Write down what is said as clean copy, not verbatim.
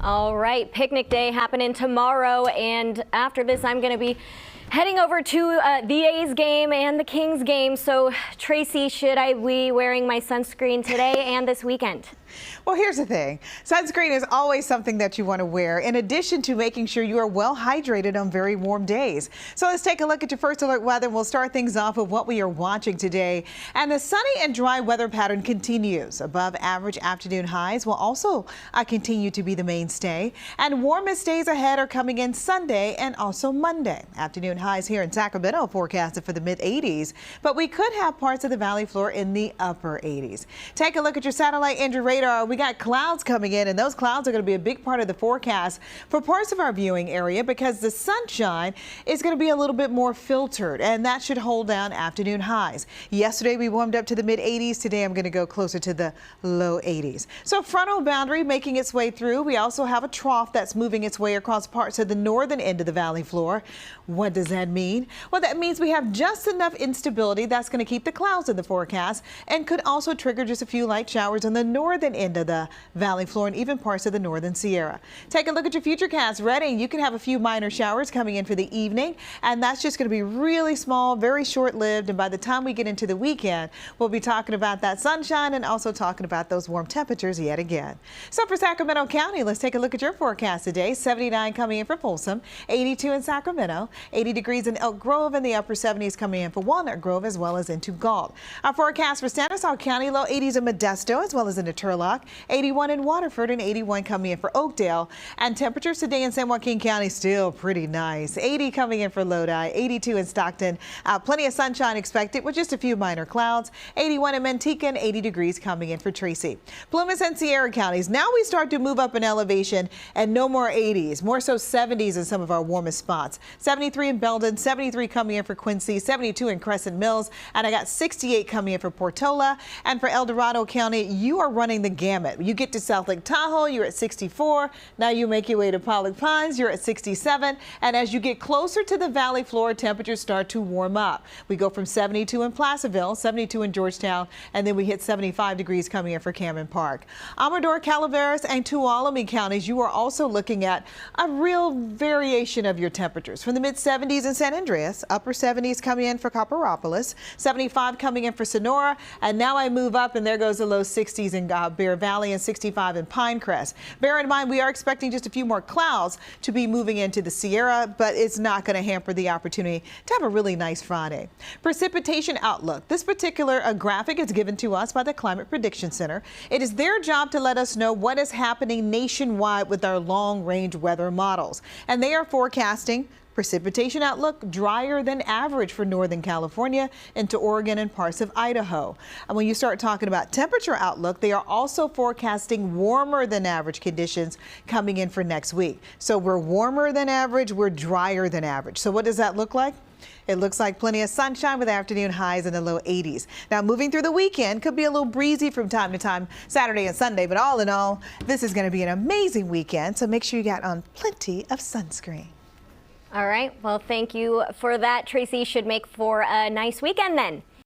All right, picnic day happening tomorrow, and after this I'm going to be heading over to the A's game and the Kings game. So Tracy, should I be wearing my sunscreen today and this weekend? Well, here's the thing. Sunscreen is always something that you want to wear, in addition to making sure you are well hydrated on very warm days. So let's take a look at your first alert weather. We'll start things off with what we are watching today. And the sunny and dry weather pattern continues. Above average afternoon highs will also continue to be the mainstay. And warmest days ahead are coming in Sunday and also Monday. Afternoon highs here in Sacramento forecasted for the mid-80s, but we could have parts of the valley floor in the upper 80s. Take a look at your satellite and your radar. We got clouds coming in, and those clouds are going to be a big part of the forecast for parts of our viewing area because the sunshine is going to be a little bit more filtered, and that should hold down afternoon highs. Yesterday we warmed up to the mid-80s. Today I'm going to go closer to the low 80s. So frontal boundary making its way through. We also have a trough that's moving its way across parts of the northern end of the valley floor. What does that mean? Well, that means we have just enough instability that's going to keep the clouds in the forecast and could also trigger just a few light showers on the northern end of the valley floor and even parts of the northern Sierra. Take a look at your futurecast. Reading, you can have a few minor showers coming in for the evening, and that's just going to be really small, very short-lived, and by the time we get into the weekend, we'll be talking about that sunshine and also talking about those warm temperatures yet again. So for Sacramento County, let's take a look at your forecast today. 79 coming in for Folsom, 82 in Sacramento, 80 degrees in Elk Grove, and the upper 70s coming in for Walnut Grove as well as into Galt. Our forecast for Stanislaus County, low 80s in Modesto as well as into Turlock, 81 in Waterford, and 81 coming in for Oakdale. And temperatures today in San Joaquin County still pretty nice. 80 coming in for Lodi, 82 in Stockton. Plenty of sunshine expected with just a few minor clouds. 81 in Manteca and 80 degrees coming in for Tracy. Plumas and Sierra counties. Now we start to move up in elevation and no more 80s, more so 70s in some of our warmest spots. 73 in Belden, 73 coming in for Quincy, 72 in Crescent Mills, and I got 68 coming in for Portola. And for El Dorado County, you are running the gamut. You get to South Lake Tahoe, you're at 64. Now you make your way to Pollock Pines, you're at 67. And as you get closer to the valley floor, temperatures start to warm up. We go from 72 in Placerville, 72 in Georgetown, and then we hit 75 degrees coming in for Cameron Park. Amador, Calaveras, and Tuolumne counties, you are also looking at a real variation of your temperatures. From the mid-70s in San Andreas, upper 70s coming in for Copperopolis, 75 coming in for Sonora, and now I move up and there goes the low 60s in Bear Valley and 65 in Pinecrest. Bear in mind, we are expecting just a few more clouds to be moving into the Sierra, but it's not going to hamper the opportunity to have a really nice Friday. Precipitation outlook. This particular graphic is given to us by the Climate Prediction Center. It is their job to let us know what is happening nationwide with our long-range weather models. And they are forecasting precipitation outlook drier than average for Northern California into Oregon and parts of Idaho. And when you start talking about temperature outlook, they are also forecasting warmer than average conditions coming in for next week. So we're warmer than average, we're drier than average. So what does that look like? It looks like plenty of sunshine with afternoon highs in the low 80s. Now moving through the weekend could be a little breezy from time to time, Saturday and Sunday, but all in all, this is going to be an amazing weekend. So make sure you got on plenty of sunscreen. All right. Well, thank you for that, Tracy. Should make for a nice weekend then.